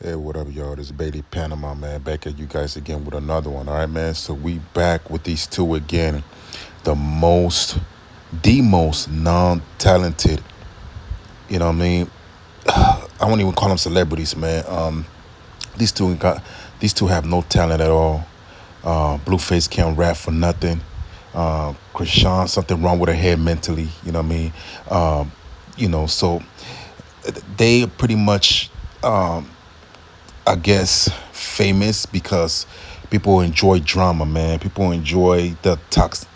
Hey, what up, y'all? This is Bailey Panama, man. Back at you guys again with another one. All right, man. So we back with these two again. The most, the most non-talented. You know what I mean? I won't even call them celebrities, man. These two got, these two have no talent at all. Blueface can't rap for nothing. Chrisean, something wrong with her head mentally. You know what I mean? So they pretty much. I guess famous because people enjoy drama, man. People enjoy toxic,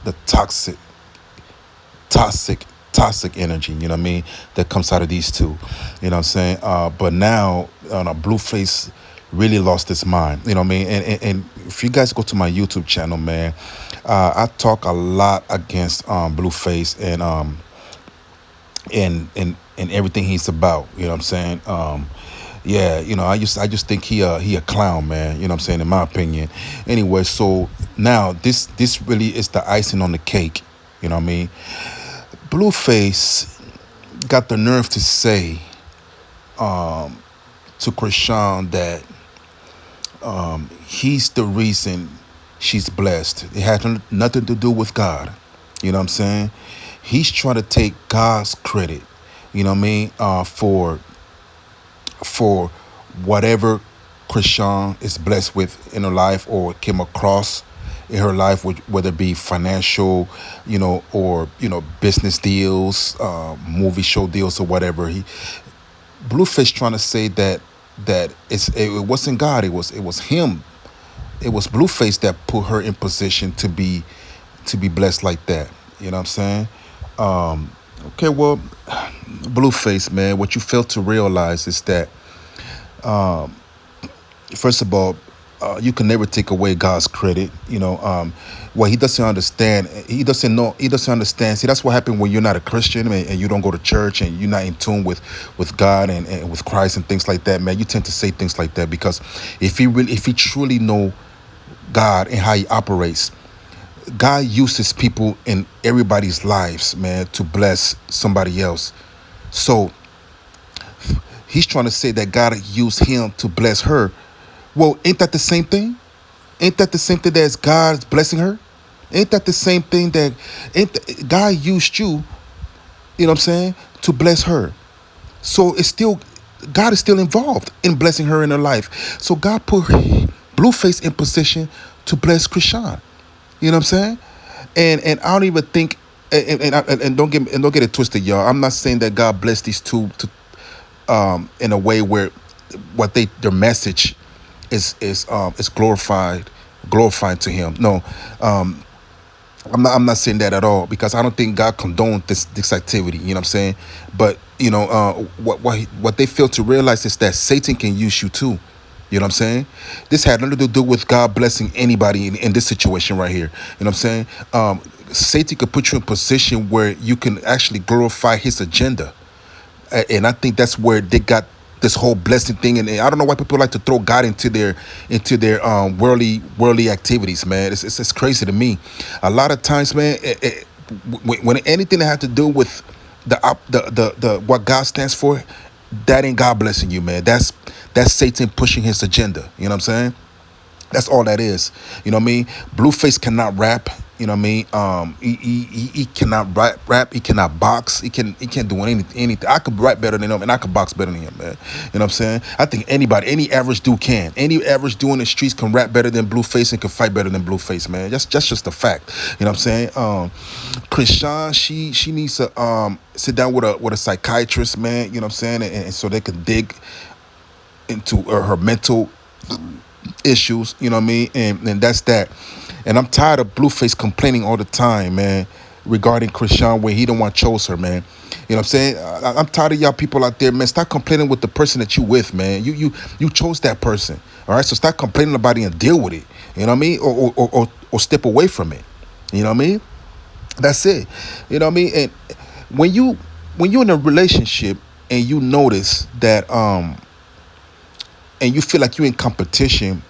toxic energy. You know what I mean? That comes out of these two. You know what I'm saying? But now, Blueface really lost his mind. You know what I mean? And if you guys go to my YouTube channel, man, I talk a lot against Blueface and everything he's about. You know what I'm saying? Yeah, I just think he a clown, man. You know what I'm saying, in my opinion. Anyway, so now this really is the icing on the cake. You know what I mean? Blueface got the nerve to say to Chrisean that he's the reason she's blessed. It had nothing to do with God. You know what I'm saying? He's trying to take God's credit. You know what I mean? For whatever Chrisean is blessed with in her life or came across in her life, whether it be financial, or business deals, movie show deals, or whatever. Blueface trying to say that it wasn't God, it was him, it was Blueface that put her in position to be blessed like that. You know what I'm saying? Okay, well, Blueface, man, what you fail to realize is that first of all, you can never take away God's credit. What he doesn't understand, he doesn't know, he doesn't understand. See, that's what happened when you're not a Christian and you don't go to church and you're not in tune with God and with Christ and things like that, man. You tend to say things like that because if he truly know God and how he operates, God uses people in everybody's lives, man, to bless somebody else. So he's trying to say that God used him to bless her. Well, ain't that the same thing? Ain't that the same thing as God's blessing her? Ain't that the same thing that God used you, you know what I'm saying, to bless her? So it's still, God is still involved in blessing her in her life. So God put Blueface in position to bless Chrisean. You know what I'm saying? And I don't even think and don't get it twisted, y'all. I'm not saying that God blessed these two in a way where their message is glorifying to him. No, I'm not saying that at all because I don't think God condoned this activity. You know what I'm saying? But what they fail to realize is that Satan can use you too. You know what I'm saying? This had nothing to do with God blessing anybody in this situation right here. You know what I'm saying? Satan could put you in a position where you can actually glorify his agenda. And I think that's where they got this whole blessing thing. And I don't know why people like to throw God into their worldly activities, man. It's crazy to me. A lot of times, man, when anything that has to do with the what God stands for, that ain't God blessing you, man. That's Satan pushing his agenda. You know what I'm saying? That's all that is. You know what I mean? Blueface cannot rap. You know what I mean? He cannot rap. He cannot box. He can't do anything. I could rap better than him, and I could box better than him, man. You know what I'm saying? I think any average dude can. Any average dude in the streets can rap better than Blueface and can fight better than Blueface, man. That's just a fact. You know what I'm saying? Chrisean, she needs to sit down with a psychiatrist, man. You know what I'm saying? And so they can dig into her mental issues, you know what I mean? And that's that. And I'm tired of Blueface complaining all the time, man, regarding Chrisean where he don't want to chose her, man. You know what I'm saying? I'm tired of y'all people out there, man. Stop complaining with the person that you with, man. You chose that person. All right. So stop complaining about it and deal with it. You know what I mean? Or step away from it. You know what I mean? That's it. You know what I mean? And when you're in a relationship and you notice that and you feel like you're in competition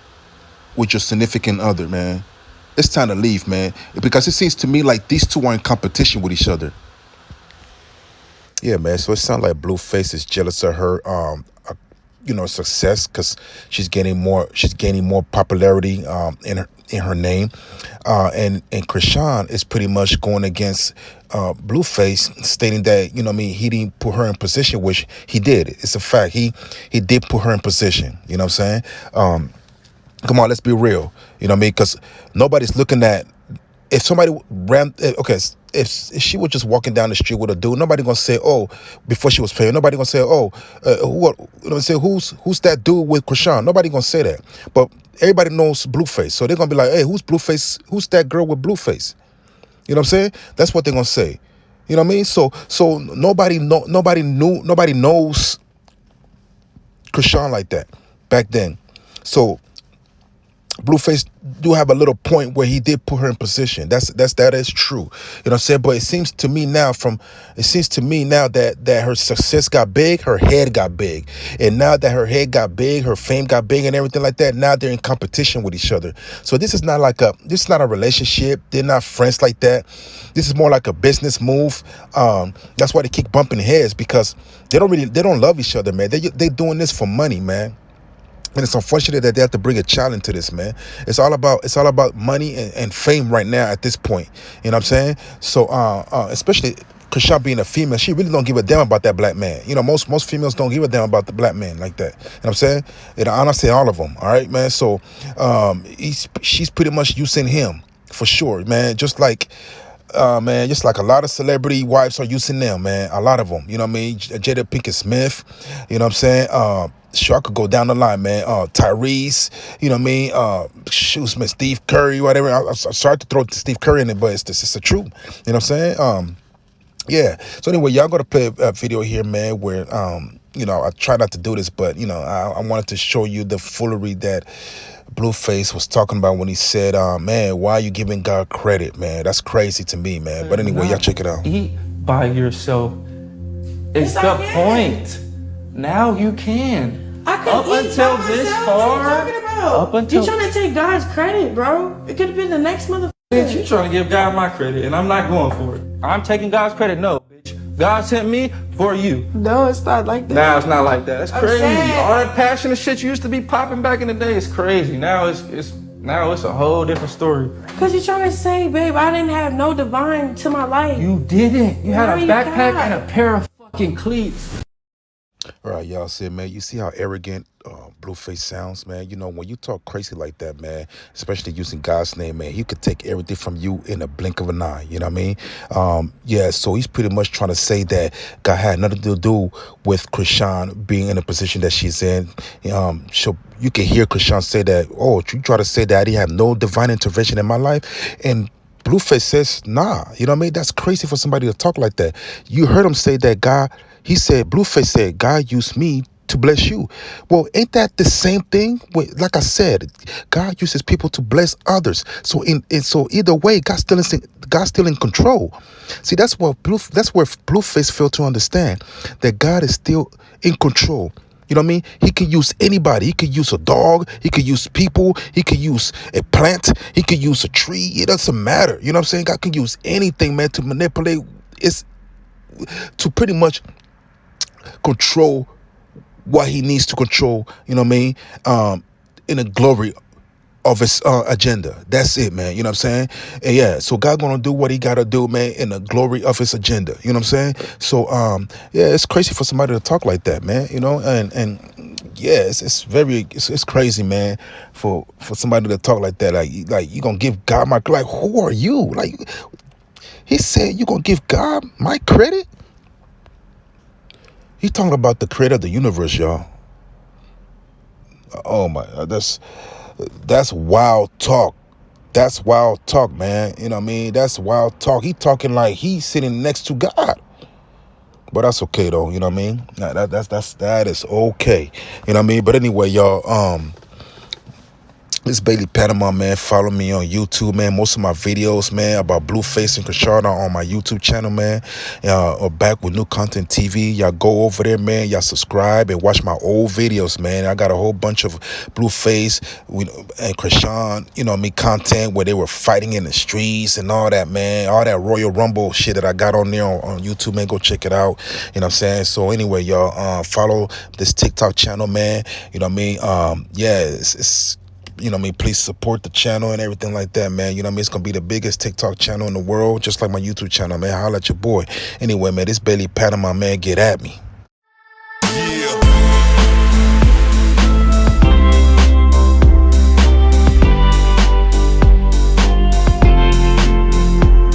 with your significant other, man, it's time to leave, man. Because it seems to me like these two are in competition with each other. Yeah, man. So it sounds like Blueface is jealous of her success, because she's gaining more popularity in her name, and Chrisean is pretty much going against Blueface, stating that he didn't put her in position, which he did. It's a fact. He did put her in position. You know what I'm saying? Come on, let's be real. You know what I mean? Because nobody's looking at, if somebody ran, okay, if she was just walking down the street with a dude, nobody gonna say, oh, before she was paying, nobody gonna say, oh, who's that dude with Chrisean? Nobody gonna say that. But everybody knows Blueface, so they're gonna be like, hey, who's Blueface? Who's that girl with Blueface? You know what I'm saying? That's what they're gonna say. You know what I mean? So nobody knows Chrisean like that back then. So Blueface do have a little point where he did put her in position. That is true. You know what I'm saying? But it seems to me now that her success got big, her head got big. And now that her head got big, her fame got big and everything like that, now they're in competition with each other. So this is not a relationship. They're not friends like that. This is more like a business move. That's why they keep bumping heads, because they don't love each other, man. They doing this for money, man. And it's unfortunate that they have to bring a child into this, man. It's all about money and fame right now at this point. You know what I'm saying? So especially Chrisean being a female, she really don't give a damn about that black man. Most females don't give a damn about the black man like that. You know what I'm saying? And I say all of them. All right, man. So she's pretty much using him for sure, man. Just like a lot of celebrity wives are using them, man. A lot of them. You know what I mean? Jada Pinkett Smith. You know what I'm saying? Sure, I could go down the line, man. Tyrese, you know what I mean? Man, Steve Curry, whatever. I'm sorry to throw Steve Curry in it, but it's the truth. You know what I'm saying? Yeah. So anyway, y'all gonna play a video here, man, where I try not to do this, but I wanted to show you the foolery that Blueface was talking about when he said, man, why are you giving God credit, man? That's crazy to me, man. But anyway, y'all check it out. Eat by yourself. It's the point. Now you can. I could up eat until by this myself. far. What are you talking about? Up until you trying to take God's credit, bro. It could have been the next motherfucker. Bitch, you trying to give God my credit, and I'm not going for it. I'm taking God's credit. No, bitch. God sent me for you. No, it's not like that. Now it's not like that. It's crazy. saying- All that passionate shit you used to be popping back in the day is crazy. Now it's a whole different story. Cause you're trying to say, babe, I didn't have no divine to my life. You didn't. You had No, a you backpack got. and a pair of fucking cleats. All right, y'all see, man, you see how arrogant Blueface sounds, man? When you talk crazy like that, man, especially using God's name, man, he could take everything from you in a blink of an eye. You know what I mean? Yeah, so he's pretty much trying to say that God had nothing to do with Chrisean being in the position that she's in. So you can hear Chrisean say that, oh, you try to say that I didn't have no divine intervention in my life. And Blueface says, nah. You know what I mean? That's crazy for somebody to talk like that. You heard him say that Blueface said, God used me to bless you. Well, ain't that the same thing? Like I said, God uses people to bless others. So so either way, God's still in control. See, that's where Blueface failed to understand, that God is still in control. You know what I mean? He could use anybody. He could use a dog. He could use people. He could use a plant. He could use a tree. It doesn't matter. You know what I'm saying? God can use anything, man, to manipulate. It's to pretty much control what he needs to control. You know what I mean? In the glory of his agenda. That's it, man. You know what I'm saying? And yeah, so God gonna do what he gotta do, man, in the glory of his agenda. You know what I'm saying? So yeah, it's crazy for somebody to talk like that, man. And yeah, it's crazy, man, for somebody to talk like that. Like you gonna give God my, like, who are you? Like, he said you gonna give God my credit? He's talking about the creator of the universe, y'all. Oh my God, that's wild talk. That's wild talk, man. You know what I mean? That's wild talk. He talking like he's sitting next to God. But that's okay though, you know what I mean? That is okay. You know what I mean? But anyway, y'all, It's Bailey Panama, man. Follow me on YouTube, man. Most of my videos, man, about Blueface and chrisean are on my YouTube channel, man. Or back with new content TV. Y'all go over there, man. Y'all subscribe and watch my old videos, man. I got a whole bunch of Blueface and chrisean, content where they were fighting in the streets and all that, man. All that Royal Rumble shit that I got on there on YouTube, man. Go check it out. You know what I'm saying? So anyway, y'all, follow this TikTok channel, man. You know what I mean? Yeah, it's please support the channel and everything like that, man. You know what I mean? It's going to be the biggest TikTok channel in the world, just like my YouTube channel, man. Holla at your boy. Anyway, man, this Bailey Panama, man. Get at me.